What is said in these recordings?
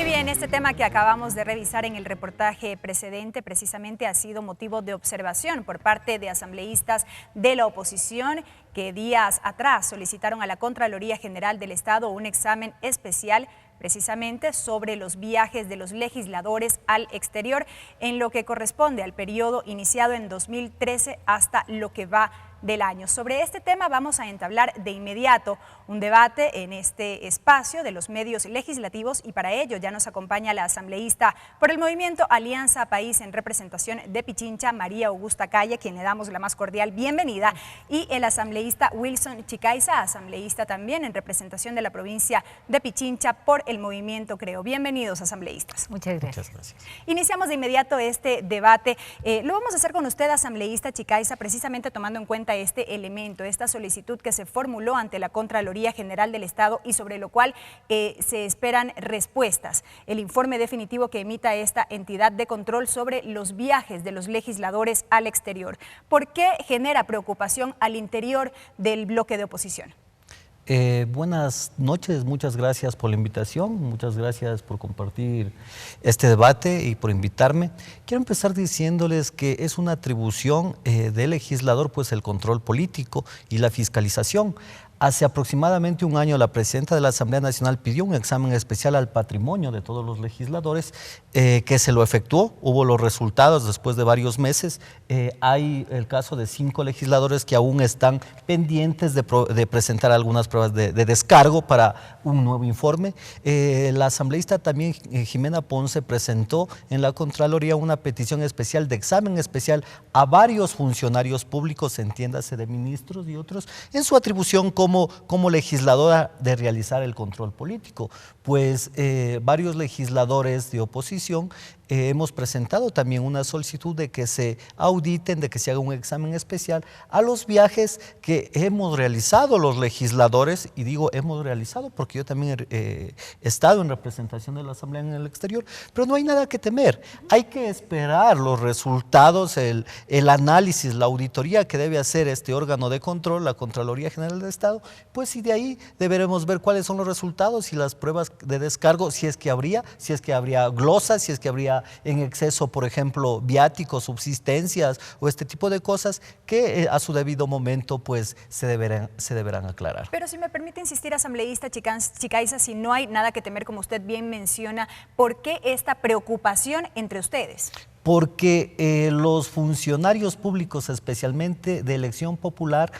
bien, este tema que acabamos de revisar en el reportaje precedente precisamente ha sido motivo de observación por parte de asambleístas de la oposición que días atrás solicitaron a la Contraloría General del Estado un examen especial precisamente sobre los viajes de los legisladores al exterior en lo que corresponde al periodo iniciado en 2013 hasta lo que va del año. Sobre este tema vamos a entablar de inmediato un debate en este espacio de los medios legislativos y para ello ya nos acompaña la asambleísta por el movimiento Alianza País en representación de Pichincha, María Augusta Calle, quien le damos la más cordial bienvenida, y el asambleísta Wilson Chicaiza, asambleísta también en representación de la provincia de Pichincha por el movimiento Creo. Bienvenidos, asambleístas. Muchas gracias. Iniciamos de inmediato este debate. Lo vamos a hacer con usted, asambleísta Chicaiza, precisamente tomando en cuenta este elemento, esta solicitud que se formuló ante la Contraloría General del Estado y sobre lo cual se esperan respuestas. El informe definitivo que emita esta entidad de control sobre los viajes de los legisladores al exterior. ¿Por qué genera preocupación al interior del bloque de oposición? Buenas noches, muchas gracias por la invitación, muchas gracias por compartir este debate y por invitarme. Quiero empezar diciéndoles que es una atribución del legislador pues el control político y la fiscalización. Hace aproximadamente un año la presidenta de la Asamblea Nacional pidió un examen especial al patrimonio de todos los legisladores que se lo efectuó, hubo los resultados después de varios meses. Hay el caso de 5 legisladores que aún están pendientes de presentar algunas pruebas de descargo para un nuevo informe. La asambleísta también Jimena Ponce presentó en la Contraloría una petición especial de examen especial a varios funcionarios públicos, entiéndase de ministros y otros, en su atribución como legisladora de realizar el control político. Pues varios legisladores de oposición hemos presentado también una solicitud de que se auditen, de que se haga un examen especial a los viajes que hemos realizado los legisladores, y digo hemos realizado porque yo también he estado en representación de la Asamblea en el exterior, pero no hay nada que temer, hay que esperar los resultados, el análisis, la auditoría que debe hacer este órgano de control, la Contraloría General del Estado, pues y de ahí deberemos ver cuáles son los resultados y las pruebas de descargo, si es que habría glosas, si es que habría en exceso, por ejemplo, viáticos, subsistencias o este tipo de cosas que a su debido momento pues se deberán aclarar. Pero si me permite insistir, asambleísta Chicaiza, si no hay nada que temer, como usted bien menciona, ¿por qué esta preocupación entre ustedes? Porque los funcionarios públicos, especialmente de elección popular,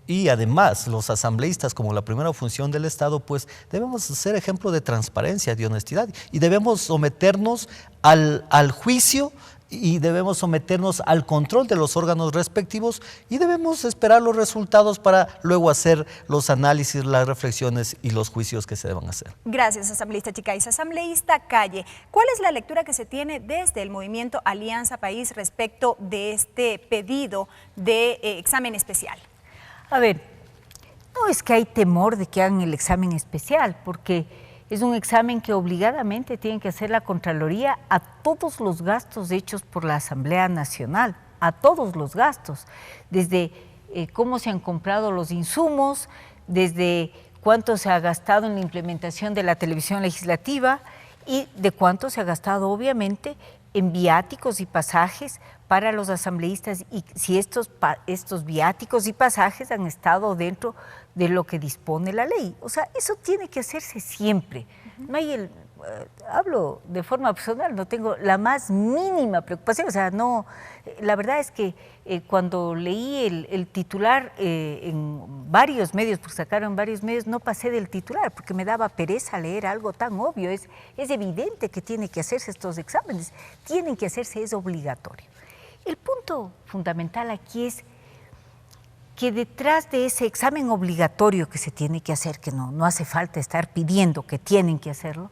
y además los asambleístas como la primera función del Estado, pues debemos ser ejemplo de transparencia, de honestidad y debemos someternos al juicio y debemos someternos al control de los órganos respectivos y debemos esperar los resultados para luego hacer los análisis, las reflexiones y los juicios que se deban hacer. Gracias, asambleísta Chicaiza. Asambleísta Calle, ¿cuál es la lectura que se tiene desde el movimiento Alianza País respecto de este pedido de examen especial? A ver, no es que hay temor de que hagan el examen especial, porque es un examen que obligadamente tiene que hacer la Contraloría a todos los gastos hechos por la Asamblea Nacional, a todos los gastos, desde cómo se han comprado los insumos, desde cuánto se ha gastado en la implementación de la televisión legislativa y de cuánto se ha gastado obviamente en viáticos y pasajes para los asambleístas y si estos viáticos y pasajes han estado dentro de lo que dispone la ley. O sea, eso tiene que hacerse siempre. No hay hablo de forma personal, no tengo la más mínima preocupación. O sea, no, la verdad es que cuando leí el titular en varios medios, porque sacaron varios medios, no pasé del titular porque me daba pereza leer algo tan obvio. Es evidente que tienen que hacerse estos exámenes, tienen que hacerse, es obligatorio. El punto fundamental aquí es que detrás de ese examen obligatorio que se tiene que hacer, que no hace falta estar pidiendo que tienen que hacerlo,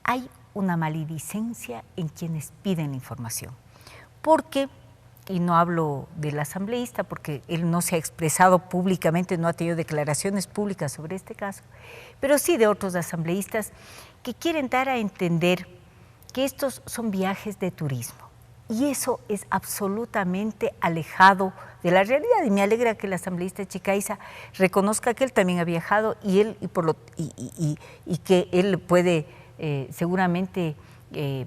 hay una maledicencia en quienes piden la información. Porque, y no hablo del asambleísta porque él no se ha expresado públicamente, no ha tenido declaraciones públicas sobre este caso, pero sí de otros asambleístas que quieren dar a entender que estos son viajes de turismo. Y eso es absolutamente alejado de la realidad. Y me alegra que el asambleísta Chicaiza reconozca que él también ha viajado y que él puede seguramente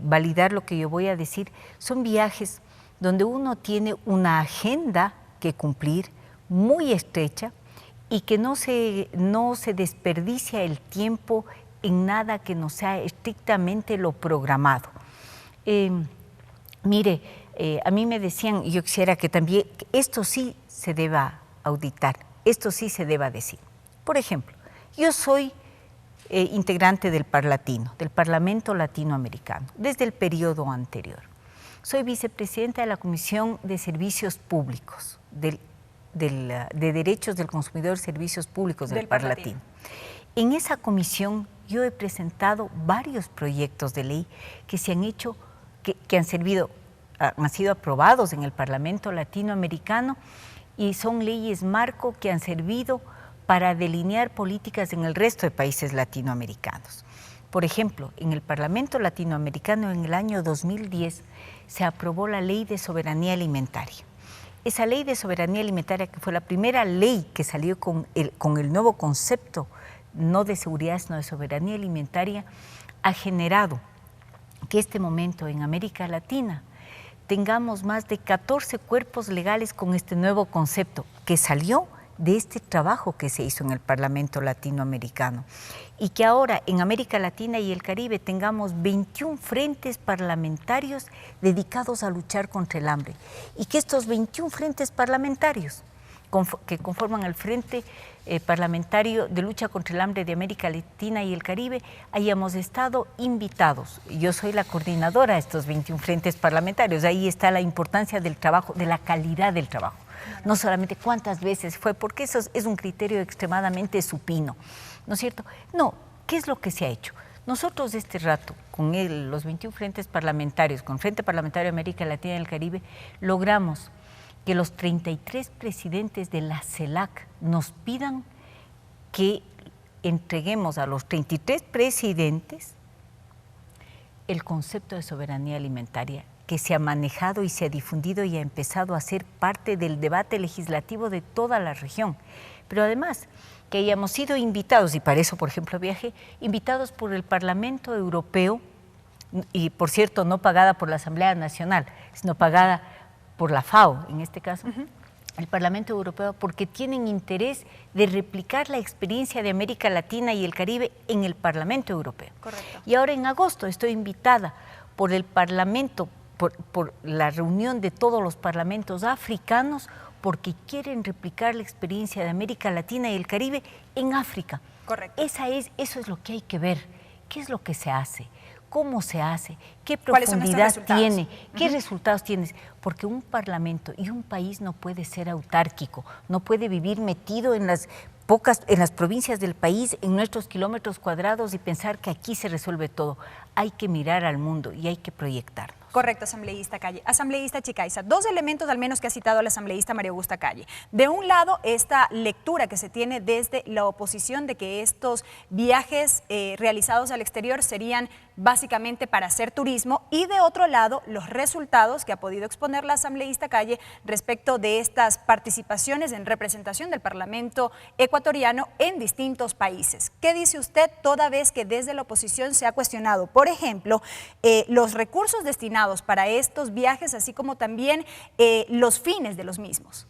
validar lo que yo voy a decir, son viajes donde uno tiene una agenda que cumplir muy estrecha y que no se desperdicia el tiempo en nada que no sea estrictamente lo programado. Mire, a mí me decían, y yo quisiera que también esto sí se deba auditar, esto sí se deba decir. Por ejemplo, yo soy integrante del Parlatino, del Parlamento Latinoamericano, desde el periodo anterior. Soy vicepresidenta de la Comisión de Servicios Públicos, de Derechos del Consumidor y Servicios Públicos del Parlatino. En esa comisión yo he presentado varios proyectos de ley que se han hecho, que han sido aprobados en el Parlamento Latinoamericano y son leyes marco que han servido para delinear políticas en el resto de países latinoamericanos. Por ejemplo, en el Parlamento Latinoamericano en el año 2010 se aprobó la Ley de Soberanía Alimentaria. Esa Ley de Soberanía Alimentaria, que fue la primera ley que salió con el nuevo concepto, no de seguridad, sino de soberanía alimentaria, ha generado que este momento en América Latina tengamos más de 14 cuerpos legales con este nuevo concepto que salió de este trabajo que se hizo en el Parlamento Latinoamericano y que ahora en América Latina y el Caribe tengamos 21 frentes parlamentarios dedicados a luchar contra el hambre y que estos 21 frentes parlamentarios que conforman el Frente Parlamentario de Lucha contra el Hambre de América Latina y el Caribe, hayamos estado invitados. Yo soy la coordinadora de estos 21 frentes parlamentarios. Ahí está la importancia del trabajo, de la calidad del trabajo. No solamente cuántas veces fue, porque eso es un criterio extremadamente supino, ¿no es cierto? No, ¿qué es lo que se ha hecho? Nosotros este rato, con los 21 frentes parlamentarios, con el Frente Parlamentario de América Latina y el Caribe, logramos que los 33 presidentes de la CELAC nos pidan que entreguemos a los 33 presidentes el concepto de soberanía alimentaria que se ha manejado y se ha difundido y ha empezado a ser parte del debate legislativo de toda la región. Pero además, que hayamos sido invitados, y para eso, por ejemplo, viajé, invitados por el Parlamento Europeo, y por cierto, no pagada por la Asamblea Nacional, sino pagada por la FAO, en este caso, el Parlamento Europeo, porque tienen interés de replicar la experiencia de América Latina y el Caribe en el Parlamento Europeo. Correcto. Y ahora en agosto estoy invitada por el Parlamento, por la reunión de todos los parlamentos africanos, porque quieren replicar la experiencia de América Latina y el Caribe en África. Correcto. Eso es lo que hay que ver. ¿Qué es lo que se hace? ¿Cómo se hace? ¿Qué profundidad tiene? ¿Qué resultados tiene? Porque un parlamento y un país no puede ser autárquico, no puede vivir metido en las provincias del país, en nuestros kilómetros cuadrados y pensar que aquí se resuelve todo. Hay que mirar al mundo y hay que proyectarnos. Correcto, asambleísta Calle. Asambleísta Chicaiza, dos elementos al menos que ha citado la asambleísta María Augusta Calle. De un lado, esta lectura que se tiene desde la oposición de que estos viajes realizados al exterior serían básicamente para hacer turismo, y de otro lado, los resultados que ha podido exponer la asambleísta Calle respecto de estas participaciones en representación del Parlamento ecuatoriano en distintos países. ¿Qué dice usted toda vez que desde la oposición se ha cuestionado, por ejemplo, los recursos destinados para estos viajes, así como también los fines de los mismos?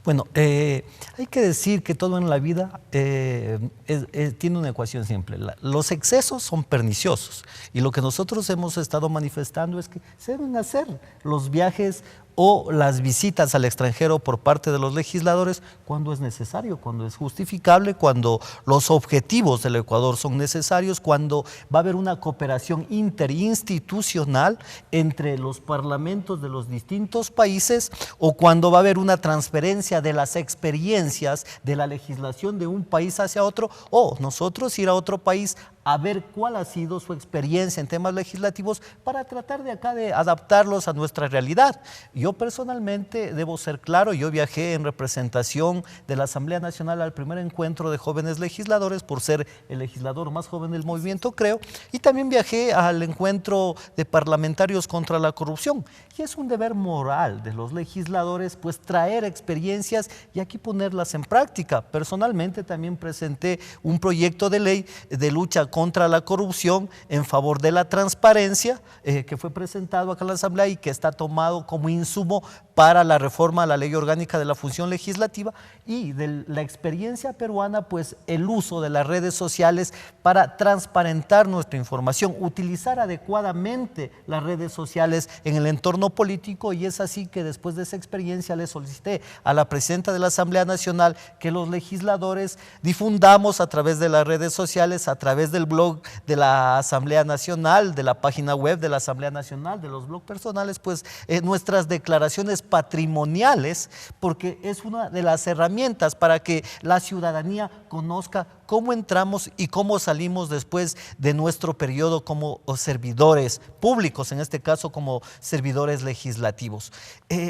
Bueno, hay que decir que todo en la vida tiene una ecuación simple. Los excesos son perniciosos y lo que nosotros hemos estado manifestando es que se deben hacer los viajes o las visitas al extranjero por parte de los legisladores cuando es necesario, cuando es justificable, cuando los objetivos del Ecuador son necesarios, cuando va a haber una cooperación interinstitucional entre los parlamentos de los distintos países o cuando va a haber una transferencia de las experiencias de la legislación de un país hacia otro, o nosotros ir a otro país a ver cuál ha sido su experiencia en temas legislativos para tratar de acá de adaptarlos a nuestra realidad. Yo personalmente debo ser claro, yo viajé en representación de la Asamblea Nacional al primer encuentro de jóvenes legisladores por ser el legislador más joven del movimiento, creo, y también viajé al encuentro de parlamentarios contra la corrupción. Y es un deber moral de los legisladores pues traer experiencias y aquí ponerlas en práctica. Personalmente también presenté un proyecto de ley de lucha contra contra la corrupción, en favor de la transparencia, que fue presentado acá en la Asamblea y que está tomado como insumo para la reforma a la Ley Orgánica de la Función Legislativa, y de la experiencia peruana, pues el uso de las redes sociales para transparentar nuestra información, utilizar adecuadamente las redes sociales en el entorno político, y es así que después de esa experiencia le solicité a la presidenta de la Asamblea Nacional que los legisladores difundamos a través de las redes sociales, a través del blog de la Asamblea Nacional, de la página web de la Asamblea Nacional, de los blogs personales, pues nuestras declaraciones patrimoniales, porque es una de las herramientas para que la ciudadanía conozca cómo entramos y cómo salimos después de nuestro periodo como servidores públicos, en este caso como servidores legislativos.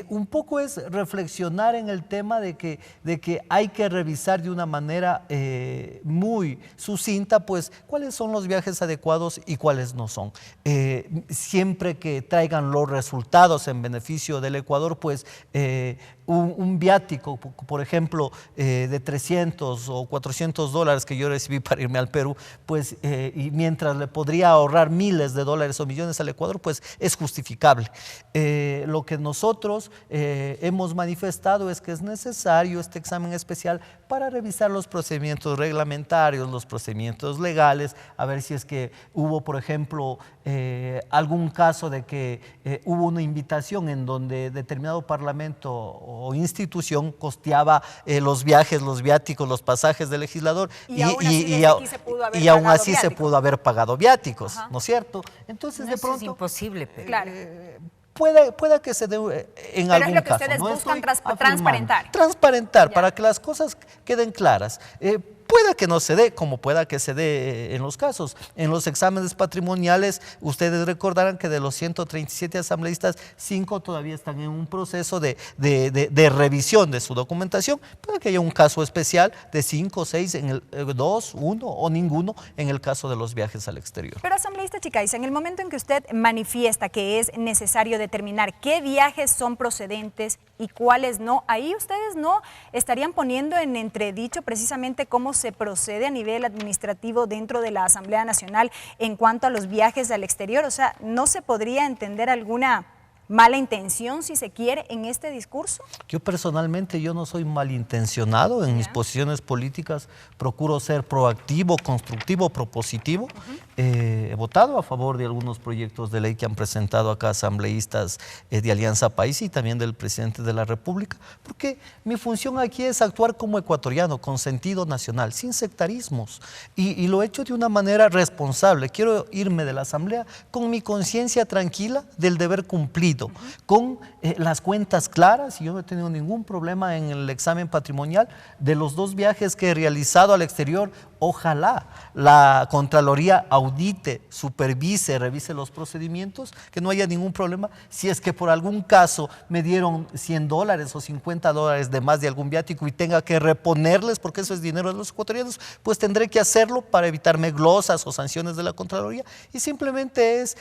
Un poco es reflexionar en el tema de que hay que revisar de una manera muy sucinta, pues, cuáles son los viajes adecuados y cuáles no son. Siempre que traigan los resultados en beneficio del Ecuador, pues un viático, por ejemplo, de 300 o 400 dólares que yo recibí para irme al Perú, pues, y mientras le podría ahorrar miles de dólares o millones al Ecuador, pues es justificable. Lo que nosotros hemos manifestado es que es necesario este examen especial para revisar los procedimientos reglamentarios, los procedimientos legales, a ver si es que hubo, por ejemplo, algún caso de que hubo una invitación en donde determinado parlamento o institución costeaba los viajes, los viáticos, los pasajes del legislador, y aún así se pudo haber pagado viáticos, ¿no es cierto? Entonces, no, de pronto, es imposible, pero claro. Pueda que se dé en pero algún es lo que caso. ustedes No buscan estoy transparentar. Transparentar, Ya. para que las cosas queden claras. Pueda que no se dé, como pueda que se dé en los casos. En los exámenes patrimoniales, ustedes recordarán que de los 137 asambleístas, 5 todavía están en un proceso de revisión de su documentación. Puede que haya un caso especial de 5 o 6, en el 2, 1 o ninguno en el caso de los viajes al exterior. Pero, asambleísta Chicaiza, en el momento en que usted manifiesta que es necesario determinar qué viajes son procedentes y cuáles no, ahí ustedes no estarían poniendo en entredicho precisamente cómo se procede a nivel administrativo dentro de la Asamblea Nacional en cuanto a los viajes al exterior. O sea, ¿no se podría entender alguna mala intención, si se quiere, en este discurso? Yo personalmente, yo no soy malintencionado en mis posiciones políticas, procuro ser proactivo, constructivo, propositivo. He votado a favor de algunos proyectos de ley que han presentado acá asambleístas de Alianza País y también del presidente de la República, porque mi función aquí es actuar como ecuatoriano, con sentido nacional, sin sectarismos, y lo he hecho de una manera responsable. Quiero irme de la Asamblea con mi conciencia tranquila del deber cumplido, con las cuentas claras, y yo no he tenido ningún problema en el examen patrimonial de los 2 viajes que he realizado al exterior. Ojalá la Contraloría audite, supervise, revise los procedimientos, que no haya ningún problema. Si es que por algún caso me dieron 100 dólares o 50 dólares de más de algún viático y tenga que reponerles, porque eso es dinero de los ecuatorianos, pues tendré que hacerlo para evitarme glosas o sanciones de la Contraloría, y simplemente es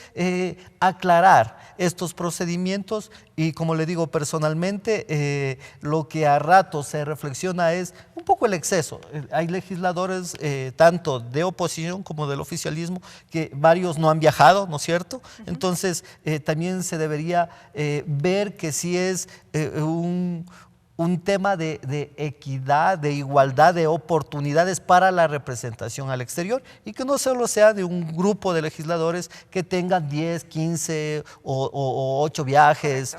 aclarar estos procedimientos. Y como le digo personalmente, lo que a rato se reflexiona es un poco el exceso. Hay legisladores tanto de oposición como del oficialismo, que varios no han viajado, ¿no es cierto? Entonces también se debería ver que sí es un tema de equidad, de igualdad de oportunidades para la representación al exterior, y que no solo sea de un grupo de legisladores que tengan 10, 15 o 8 viajes,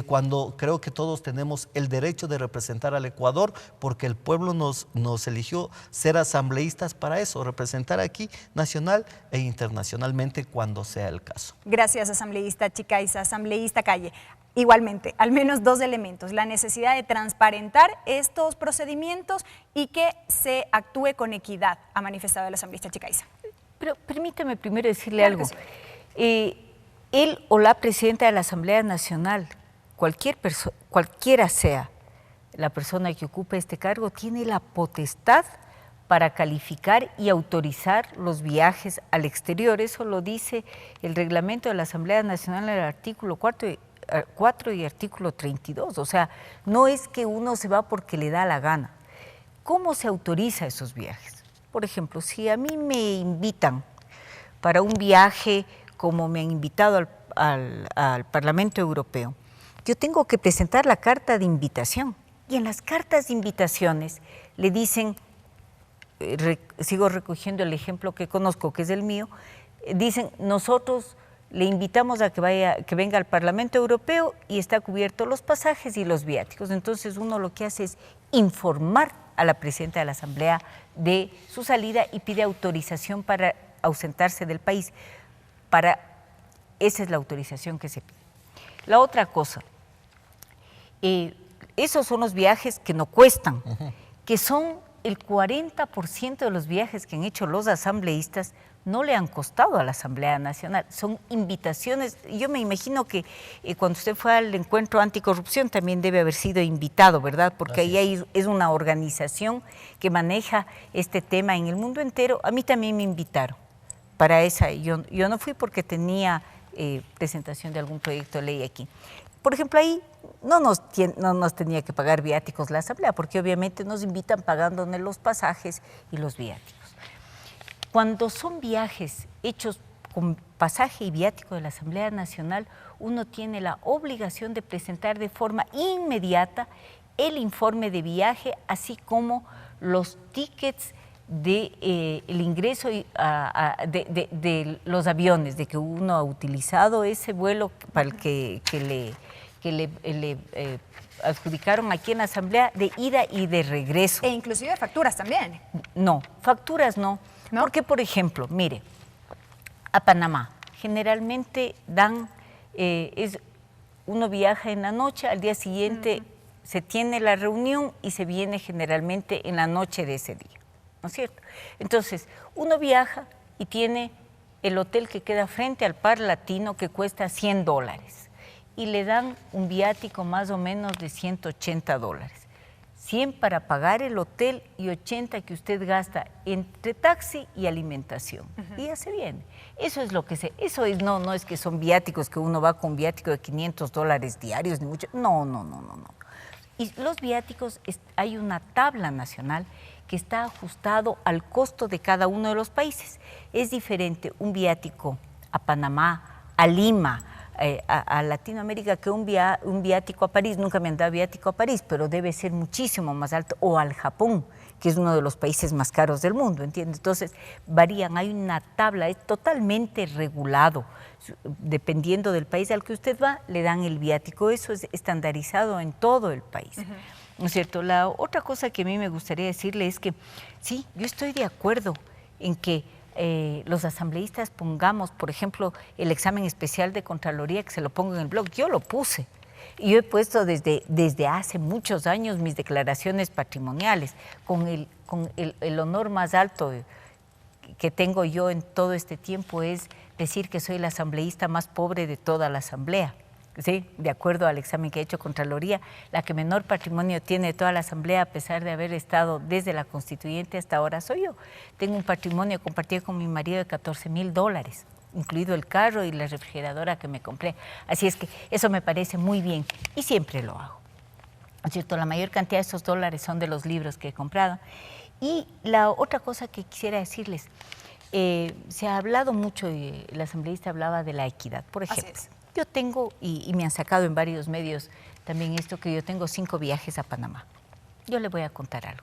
cuando creo que todos tenemos el derecho de representar al Ecuador, porque el pueblo nos eligió ser asambleístas para eso, representar aquí nacional e internacionalmente cuando sea el caso. Gracias, asambleísta Chicaiza. Asambleísta Calle, igualmente, al menos 2 elementos: la necesidad de transparentar estos procedimientos y que se actúe con equidad, ha manifestado el asambleísta Chicaiza. Pero permítame primero decirle Claro algo. que sí. Él o la presidenta de la Asamblea Nacional, cualquiera sea la persona que ocupe este cargo, tiene la potestad para calificar y autorizar los viajes al exterior. Eso lo dice el reglamento de la Asamblea Nacional en el artículo 4 y artículo 32. O sea, no es que uno se va porque le da la gana. ¿Cómo se autoriza esos viajes? Por ejemplo, si a mí me invitan para un viaje como me han invitado al Parlamento Europeo, yo tengo que presentar la carta de invitación. Y en las cartas de invitaciones le dicen, sigo recogiendo el ejemplo que conozco, que es el mío, dicen, nosotros le invitamos a que venga al Parlamento Europeo y está cubierto los pasajes y los viáticos. Entonces uno lo que hace es informar a la presidenta de la Asamblea de su salida y pide autorización para ausentarse del país. Esa es la autorización que se pide. La otra cosa, esos son los viajes que no cuestan, que son el 40% de los viajes que han hecho los asambleístas no le han costado a la Asamblea Nacional, son invitaciones. Yo me imagino que cuando usted fue al encuentro anticorrupción también debe haber sido invitado, ¿verdad? Porque ahí es una organización que maneja este tema en el mundo entero. A mí también me invitaron para esa. Yo no fui porque tenía presentación de algún proyecto de ley aquí. Por ejemplo, ahí no nos tenía que pagar viáticos la Asamblea, porque obviamente nos invitan pagándonos los pasajes y los viáticos. Cuando son viajes hechos con pasaje y viático de la Asamblea Nacional, uno tiene la obligación de presentar de forma inmediata el informe de viaje, así como los tickets de el ingreso de los aviones, de que uno ha utilizado ese vuelo para el que le adjudicaron aquí en la Asamblea, de ida y de regreso. E inclusive facturas también. No, facturas no. ¿No? Porque, por ejemplo, mire, a Panamá generalmente uno viaja en la noche, al día siguiente se tiene la reunión y se viene generalmente en la noche de ese día, ¿no es cierto? Entonces, uno viaja y tiene el hotel que queda frente al Par Latino que cuesta $100 y le dan un viático más o menos de $180. 100 para pagar el hotel y 80 que usted gasta entre taxi y alimentación. Y ya se viene. Eso es lo que no es que son viáticos, que uno va con viático de $500 diarios, ni mucho. No. Y los viáticos, hay una tabla nacional que está ajustado al costo de cada uno de los países. Es diferente un viático a Panamá, a Lima, a Latinoamérica, que un viático a París. Nunca me han dado viático a París, pero debe ser muchísimo más alto, o al Japón, que es uno de los países más caros del mundo, ¿entiendes? Entonces varían, hay una tabla, es totalmente regulado, dependiendo del país al que usted va, le dan el viático. Eso es estandarizado en todo el país, ¿no es cierto? La otra cosa que a mí me gustaría decirle es que sí, yo estoy de acuerdo en que los asambleístas pongamos, por ejemplo, el examen especial de Contraloría, que se lo pongo en el blog. Yo lo puse. Y yo he puesto desde hace muchos años mis declaraciones patrimoniales, con el honor más alto que tengo yo en todo este tiempo es decir que soy la asambleísta más pobre de toda la Asamblea. Sí, de acuerdo al examen que he hecho Contraloría, la que menor patrimonio tiene de toda la Asamblea, a pesar de haber estado desde la Constituyente hasta ahora, soy yo. Tengo un patrimonio compartido con mi marido de $14,000, incluido el carro y la refrigeradora que me compré. Así es que eso me parece muy bien y siempre lo hago. ¿No es cierto? La mayor cantidad de esos dólares son de los libros que he comprado. Y la otra cosa que quisiera decirles, se ha hablado mucho, y el asambleísta hablaba de la equidad, por ejemplo. Yo tengo, y me han sacado en varios medios también esto, que yo tengo 5 viajes a Panamá. Yo le voy a contar algo.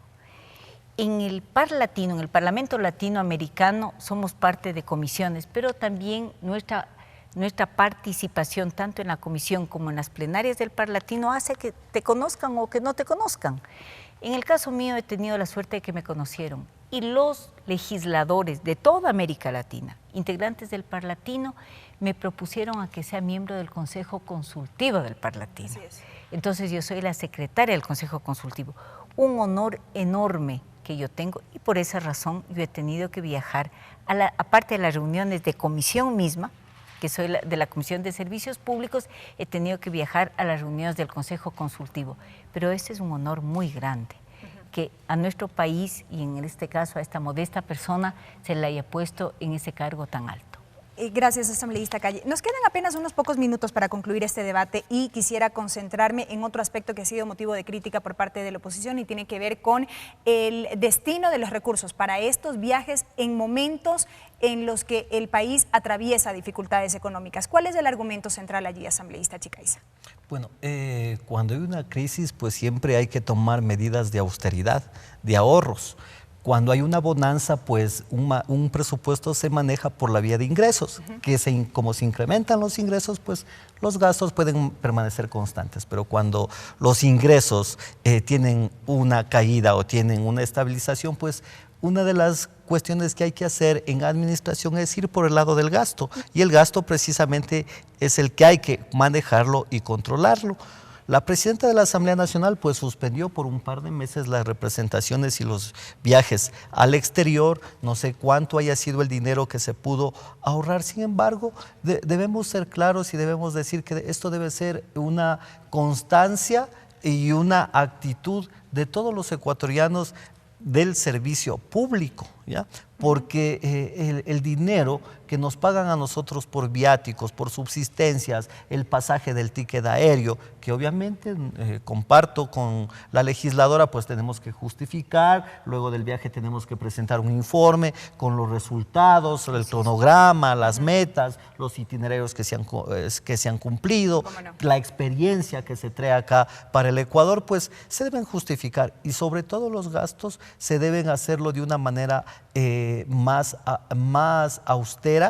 En el Par Latino, en el Parlamento Latinoamericano, somos parte de comisiones, pero también nuestra participación, tanto en la comisión como en las plenarias del Par Latino, hace que te conozcan o que no te conozcan. En el caso mío he tenido la suerte de que me conocieron. Y los legisladores de toda América Latina, integrantes del Par Latino, me propusieron a que sea miembro del Consejo Consultivo del Par Latino. Entonces yo soy la secretaria del Consejo Consultivo. Un honor enorme que yo tengo, y por esa razón yo he tenido que viajar, aparte de las reuniones de comisión misma, que soy de la Comisión de Servicios Públicos, he tenido que viajar a las reuniones del Consejo Consultivo. Pero este es un honor muy grande, que a nuestro país, y en este caso a esta modesta persona, se le haya puesto en ese cargo tan alto. Gracias, asambleísta Calle. Nos quedan apenas unos pocos minutos para concluir este debate y quisiera concentrarme en otro aspecto que ha sido motivo de crítica por parte de la oposición y tiene que ver con el destino de los recursos para estos viajes en momentos en los que el país atraviesa dificultades económicas. ¿Cuál es el argumento central allí, asambleísta Chicaiza? Bueno, cuando hay una crisis, pues siempre hay que tomar medidas de austeridad, de ahorros. Cuando hay una bonanza, pues un presupuesto se maneja por la vía de ingresos, como se incrementan los ingresos, pues los gastos pueden permanecer constantes. Pero cuando los ingresos tienen una caída o tienen una estabilización, pues una de las cuestiones que hay que hacer en administración es ir por el lado del gasto. Y el gasto precisamente es el que hay que manejarlo y controlarlo. La presidenta de la Asamblea Nacional pues suspendió por un par de meses las representaciones y los viajes al exterior. No sé cuánto haya sido el dinero que se pudo ahorrar. Sin embargo, debemos ser claros y debemos decir que esto debe ser una constancia y una actitud de todos los ecuatorianos del servicio público, ¿ya? Porque el dinero que nos pagan a nosotros por viáticos, por subsistencias, el pasaje del ticket aéreo, que obviamente comparto con la legisladora, pues tenemos que justificar, luego del viaje tenemos que presentar un informe con los resultados, el cronograma, las metas, los itinerarios que se han cumplido, la experiencia que se trae acá para el Ecuador, pues se deben justificar y sobre todo los gastos se deben hacerlo de una manera más austera,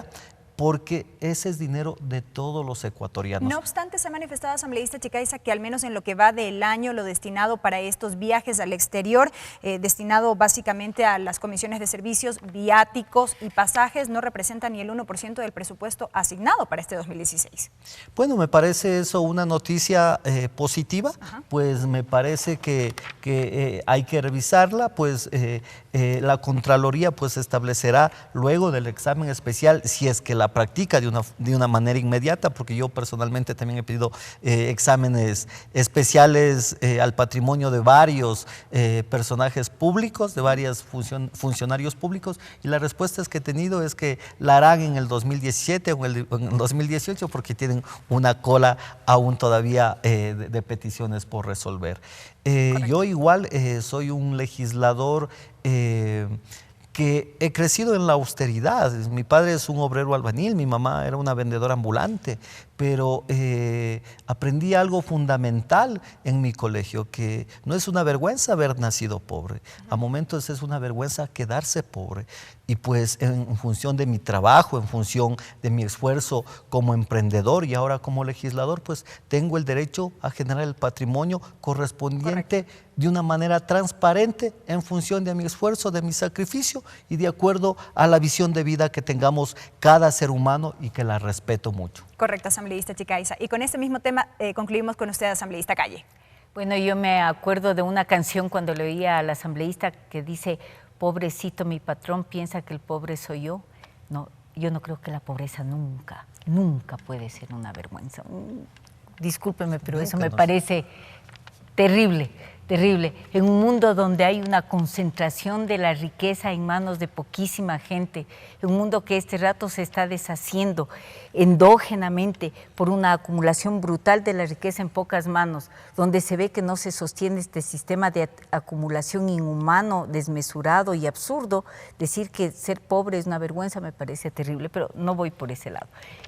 porque ese es dinero de todos los ecuatorianos. No obstante, se ha manifestado, asambleísta Chicaiza, que al menos en lo que va del año, lo destinado para estos viajes al exterior, destinado básicamente a las comisiones de servicios, viáticos y pasajes, no representa ni el 1% del presupuesto asignado para este 2016. Bueno, me parece eso una noticia positiva, pues me parece que hay que revisarla, pues la Contraloría pues establecerá luego del examen especial, si es que la practica de una manera inmediata, porque yo personalmente también he pedido exámenes especiales al patrimonio de varios personajes públicos, de varios funcionarios públicos, y la respuesta que he tenido es que la harán en el 2017 o en el 2018, porque tienen una cola aún todavía de peticiones por resolver. Yo igual soy un legislador que he crecido en la austeridad. Mi padre es un obrero albañil, mi mamá era una vendedora ambulante, pero aprendí algo fundamental en mi colegio, que no es una vergüenza haber nacido pobre, a momentos es una vergüenza quedarse pobre. Y pues en función de mi trabajo, en función de mi esfuerzo como emprendedor y ahora como legislador, pues tengo el derecho a generar el patrimonio correspondiente de una manera transparente en función de mi esfuerzo, de mi sacrificio y de acuerdo a la visión de vida que tengamos cada ser humano y que la respeto mucho. Correcto, asambleísta Chicaiza. Y con este mismo tema concluimos con usted, asambleísta Calle. Bueno, yo me acuerdo de una canción cuando le oía al asambleísta que dice: pobrecito mi patrón, piensa que el pobre soy yo. No, yo no creo que la pobreza nunca puede ser una vergüenza. Discúlpeme, pero eso me parece terrible, terrible. En un mundo donde hay una concentración de la riqueza en manos de poquísima gente, en un mundo que este rato se está deshaciendo endógenamente por una acumulación brutal de la riqueza en pocas manos, donde se ve que no se sostiene este sistema de acumulación inhumano, desmesurado y absurdo, decir que ser pobre es una vergüenza me parece terrible, pero no voy por ese lado.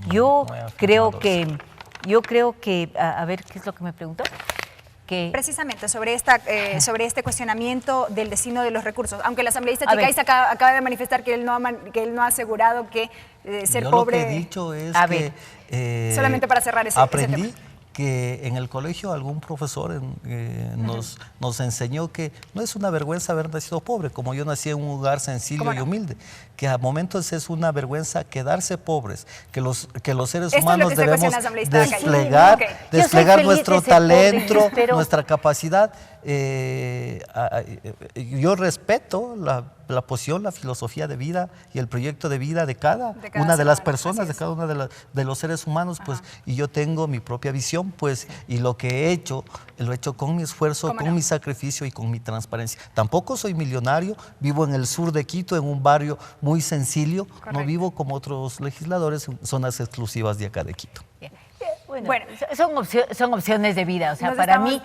Yo creo que, a ver, ¿qué es lo que me preguntó? Precisamente sobre este cuestionamiento del destino de los recursos, aunque la asambleísta Chicaiza acaba de manifestar que él no ha asegurado que ser pobre... Yo lo que he dicho es que... solamente para cerrar ese tema. Que en el colegio algún profesor nos enseñó que no es una vergüenza haber nacido pobre, como yo nací en un lugar sencillo y humilde, que a momentos es una vergüenza quedarse pobres, que los seres humanos debemos desplegar nuestro talento, nuestra capacidad, yo respeto la posición, la filosofía de vida y el proyecto de vida de cada una de las personas, de cada uno de los seres humanos, pues, y yo tengo mi propia visión, pues, y lo que he hecho, lo he hecho con mi esfuerzo, con mi sacrificio y con mi transparencia. Tampoco soy millonario, vivo en el sur de Quito, en un barrio muy sencillo, no vivo como otros legisladores en zonas exclusivas de acá de Quito. Bien. Bueno, son opciones de vida. O sea, para mí,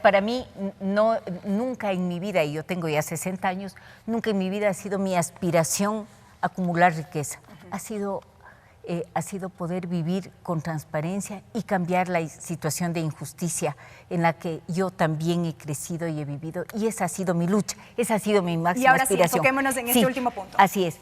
para mí no, nunca en mi vida, y yo tengo ya 60 años, nunca en mi vida ha sido mi aspiración acumular riqueza. Ha sido poder vivir con transparencia y cambiar la situación de injusticia en la que yo también he crecido y he vivido. Y esa ha sido mi lucha, esa ha sido mi máxima aspiración. Y ahora sí, enfoquémonos en este último punto. Así es.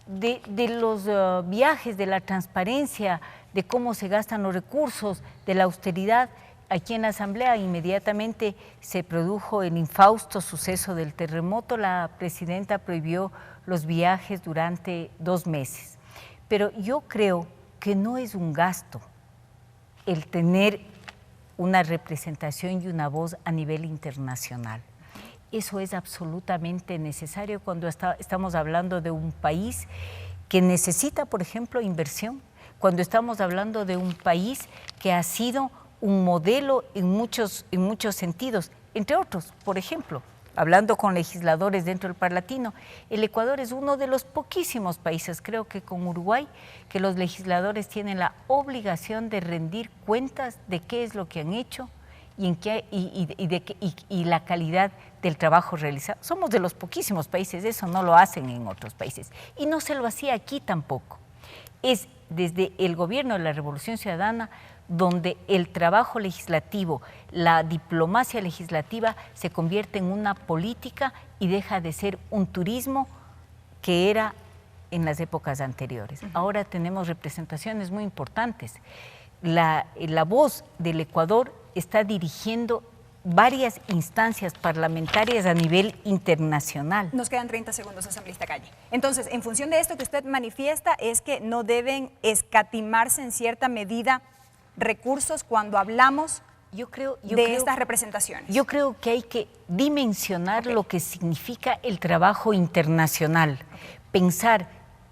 De los viajes, de la transparencia, de cómo se gastan los recursos, de la austeridad, aquí en la Asamblea inmediatamente se produjo el infausto suceso del terremoto. La presidenta prohibió los viajes durante 2 meses. Pero yo creo que no es un gasto el tener una representación y una voz a nivel internacional. Eso es absolutamente necesario cuando estamos hablando de un país que necesita, por ejemplo, inversión, cuando estamos hablando de un país que ha sido un modelo en muchos sentidos, entre otros, por ejemplo, hablando con legisladores dentro del Parlatino, el Ecuador es uno de los poquísimos países, creo que con Uruguay, que los legisladores tienen la obligación de rendir cuentas de qué es lo que han hecho, y la calidad del trabajo realizado. Somos de los poquísimos países, eso no lo hacen en otros países. Y no se lo hacía aquí tampoco. Es desde el gobierno de la Revolución Ciudadana donde el trabajo legislativo, la diplomacia legislativa se convierte en una política y deja de ser un turismo que era en las épocas anteriores. Ahora tenemos representaciones muy importantes. La voz del Ecuador está dirigiendo varias instancias parlamentarias a nivel internacional. Nos quedan 30 segundos, asambleísta Calle. Entonces, en función de esto que usted manifiesta, es que no deben escatimarse en cierta medida recursos cuando hablamos de estas representaciones. Yo creo que hay que dimensionar lo que significa el trabajo internacional. Pensar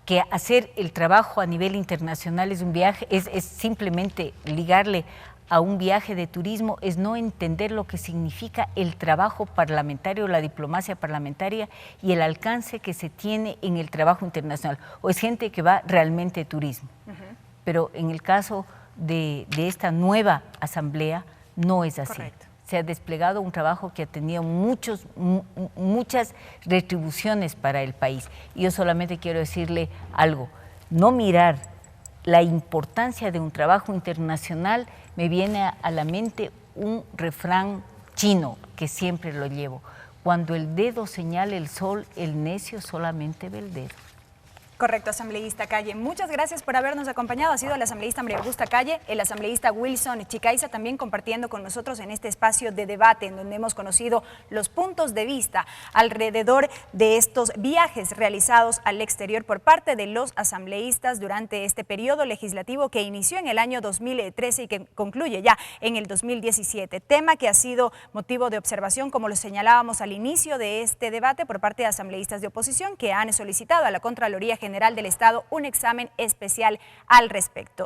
que hacer el trabajo a nivel internacional es un viaje, es simplemente ligarle a un viaje de turismo, es no entender lo que significa el trabajo parlamentario, la diplomacia parlamentaria y el alcance que se tiene en el trabajo internacional. O es gente que va realmente de turismo. Pero en el caso de esta nueva asamblea no es así. Correcto. Se ha desplegado un trabajo que ha tenido muchas retribuciones para el país. Y yo solamente quiero decirle algo, no mirar la importancia de un trabajo internacional. Me viene a la mente un refrán chino que siempre lo llevo. Cuando el dedo señala el sol, el necio solamente ve el dedo. Correcto, asambleísta Calle. Muchas gracias por habernos acompañado. Ha sido el asambleísta María Augusta Calle, el asambleísta Wilson Chicaiza, también compartiendo con nosotros en este espacio de debate, en donde hemos conocido los puntos de vista alrededor de estos viajes realizados al exterior por parte de los asambleístas durante este periodo legislativo que inició en el año 2013 y que concluye ya en el 2017. Tema que ha sido motivo de observación, como lo señalábamos al inicio de este debate, por parte de asambleístas de oposición que han solicitado a la Contraloría General del Estado un examen especial al respecto.